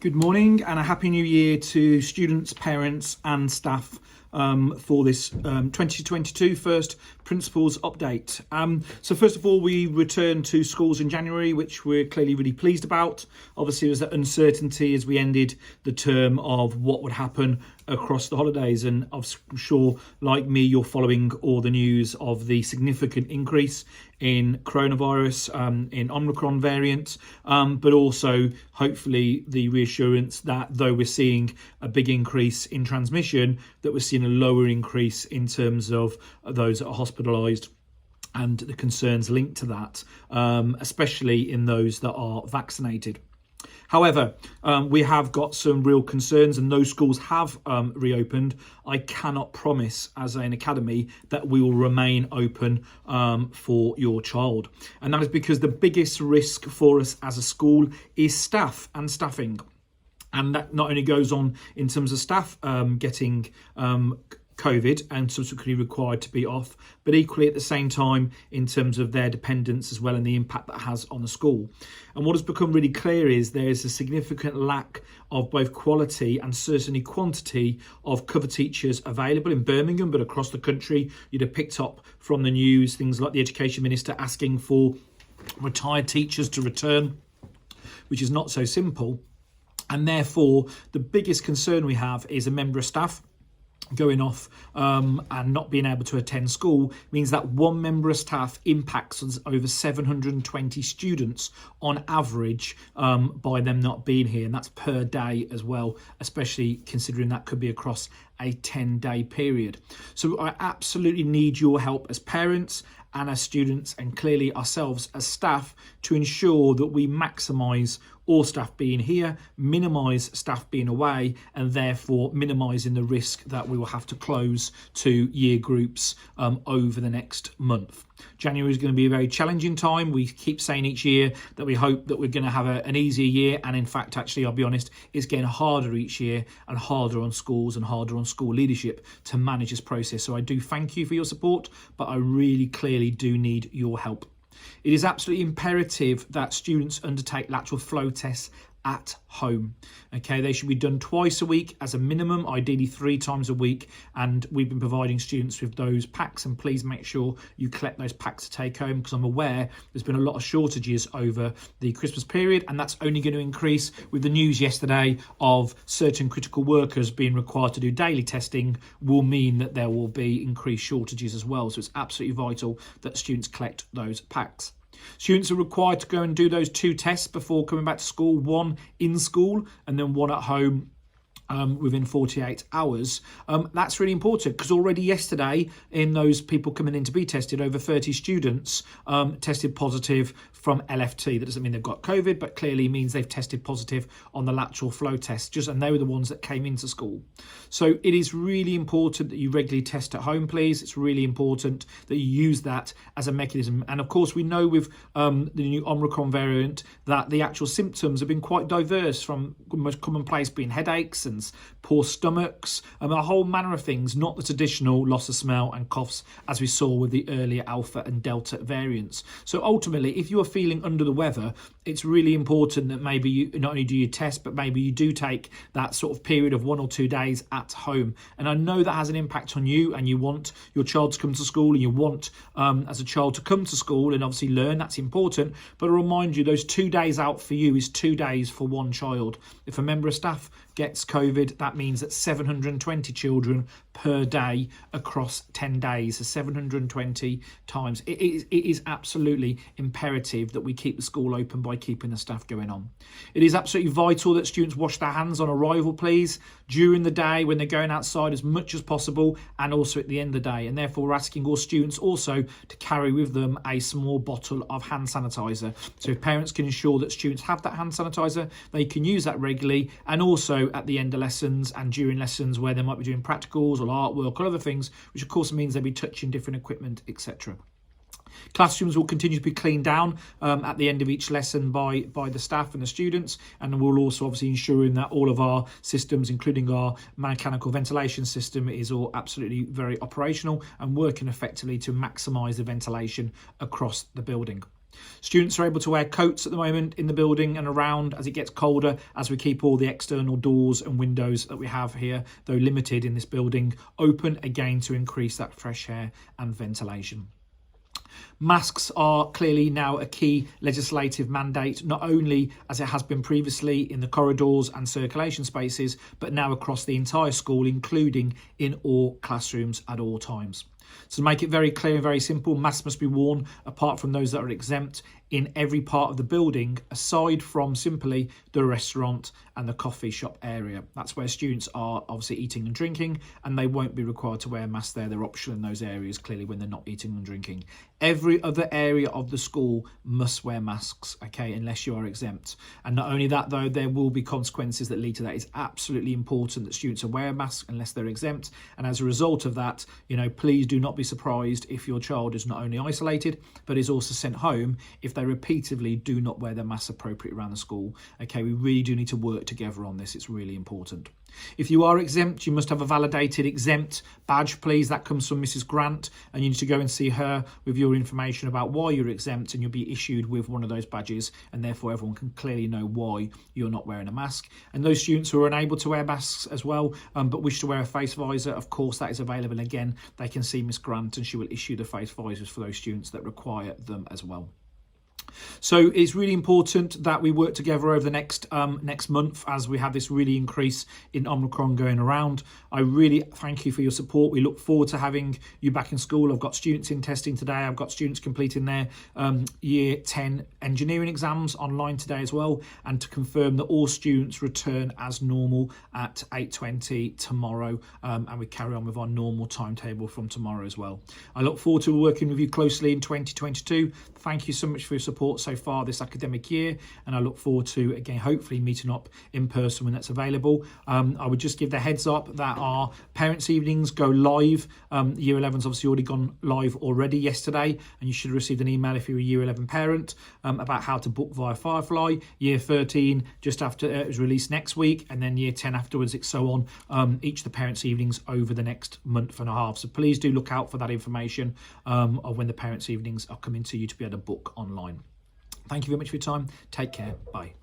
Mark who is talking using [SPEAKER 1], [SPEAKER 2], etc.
[SPEAKER 1] Good morning and a happy new year to students, parents and staff for this 2022 first principals update. So first of all, we returned to schools in January, which we're clearly really pleased about. Obviously, there was that uncertainty as we ended the term of what would happen across the holidays, and I'm sure, like me, you're following all the news of the significant increase in coronavirus, in Omicron variant, but also hopefully the reassurance that though we're seeing a big increase in transmission, that we're seeing a lower increase in terms of those that are hospitalised and the concerns linked to that, especially in those that are vaccinated. However, we have got some real concerns, and those schools have reopened. I cannot promise as an academy that we will remain open for your child. And that is because the biggest risk for us as a school is staff and staffing. And that not only goes on in terms of staff getting COVID and subsequently required to be off, but equally at the same time in terms of their dependence as well and the impact that has on the school. And what has become really clear is there is a significant lack of both quality and certainly quantity of cover teachers available in Birmingham, but across the country. You'd have picked up from the news things like the Education Minister asking for retired teachers to return, which is not so simple. And therefore, the biggest concern we have is a member of staff going off and not being able to attend school means that one member of staff impacts on over 720 students on average by them not being here, and that's per day as well, especially considering that could be across a 10-day period. So I absolutely need your help as parents and as students, and clearly ourselves as staff, to ensure that we maximise all staff being here, minimise staff being away, and therefore minimising the risk that we will have to close to year groups over the next month. January is going to be a very challenging time. We keep saying each year that we hope that we're going to have an easier year, and in fact, actually, I'll be honest, it's getting harder each year and harder on schools and harder on school leadership to manage this process. So I do thank you for your support, but I really clearly do need your help. It is absolutely imperative that students undertake lateral flow tests at home. Okay, they should be done twice a week as a minimum, ideally 3 times a week, and we've been providing students with those packs, and please make sure you collect those packs to take home, because I'm aware there's been a lot of shortages over the Christmas period, and that's only going to increase with the news yesterday of certain critical workers being required to do daily testing will mean that there will be increased shortages as well. So it's absolutely vital that students collect those packs. Students are required to go and do those 2 tests before coming back to school, 1 in school and then 1 at home within 48 hours. That's really important, because already yesterday, in those people coming in to be tested, over 30 students tested positive from LFT. That doesn't mean they've got COVID, but clearly means they've tested positive on the lateral flow test, and they were the ones that came into school. So it is really important that you regularly test at home, please. It's really important that you use that as a mechanism. And of course, we know with the new Omicron variant that the actual symptoms have been quite diverse, from the most commonplace being headaches and poor stomachs, and a whole manner of things, not the traditional loss of smell and coughs as we saw with the earlier Alpha and Delta variants. So ultimately, if you are feeling under the weather, it's really important that maybe you not only do your test, but maybe you do take that sort of period of 1 or 2 days at home. And I know that has an impact on you, and you want your child to come to school, and you want as a child to come to school and obviously learn. That's important. But I remind you, those 2 days out for you is 2 days for one child. If a member of staff gets COVID, that means that 720 children per day across 10 days, so 720 times. It is absolutely imperative that we keep the school open by keeping the staff going on. It is absolutely vital that students wash their hands on arrival, please, during the day when they're going outside as much as possible, and also at the end of the day. And therefore, we're asking all students also to carry with them a small bottle of hand sanitizer. So if parents can ensure that students have that hand sanitizer, they can use that regularly, and also at the end of lessons and during lessons where they might be doing practicals or artwork or other things, which of course means they'll be touching different equipment, etc. Classrooms will continue to be cleaned down at the end of each lesson by the staff and the students, and we'll also obviously ensuring that all of our systems, including our mechanical ventilation system, is all absolutely very operational and working effectively to maximise the ventilation across the building. Students are able to wear coats at the moment in the building and around as it gets colder, as we keep all the external doors and windows that we have here, though limited in this building, open again to increase that fresh air and ventilation. Masks are clearly now a key legislative mandate, not only as it has been previously in the corridors and circulation spaces, but now across the entire school, including in all classrooms at all times. So to make it very clear and very simple, masks must be worn, apart from those that are exempt, in every part of the building, aside from simply the restaurant and the coffee shop area. That's where students are obviously eating and drinking, and they won't be required to wear masks there. They're optional in those areas, clearly, when they're not eating and drinking. Every other area of the school must wear masks, okay, unless you are exempt. And not only that, though, there will be consequences that lead to that. It's absolutely important that students are wearing masks unless they're exempt. And as a result of that, please do not be surprised if your child is not only isolated, but is also sent home if they repeatedly do not wear their masks appropriately around the school. Okay, we really do need to work together on this. It's really important. If you are exempt, you must have a validated exempt badge, please. That comes from Mrs. Grant, and you need to go and see her with your information about why you're exempt, and you'll be issued with one of those badges, and therefore everyone can clearly know why you're not wearing a mask. And those students who are unable to wear masks as well, but wish to wear a face visor, of course that is available. Again, they can see Miss Grant and she will issue the face visors for those students that require them as well. So it's really important that we work together over the next month as we have this really increase in Omicron going around. I really thank you for your support. We look forward to having you back in school. I've got students in testing today. I've got students completing their Year 10 engineering exams online today as well, and to confirm that all students return as normal at 8:20 tomorrow, and we carry on with our normal timetable from tomorrow as well. I look forward to working with you closely in 2022. Thank you so much for your support so far this academic year, and I look forward to, again, hopefully meeting up in person when that's available. I would just give the heads up that our parents' evenings go live. Year 11's obviously already gone live already yesterday, and you should have received an email if you're a Year 11 parent about how to book via Firefly. Year 13 just after it was released next week, and then Year 10 afterwards. It's so on each of the parents' evenings over the next month and a half. So please do look out for that information of when the parents' evenings are coming to you to be able to book online. Thank you very much for your time. Take care. Bye.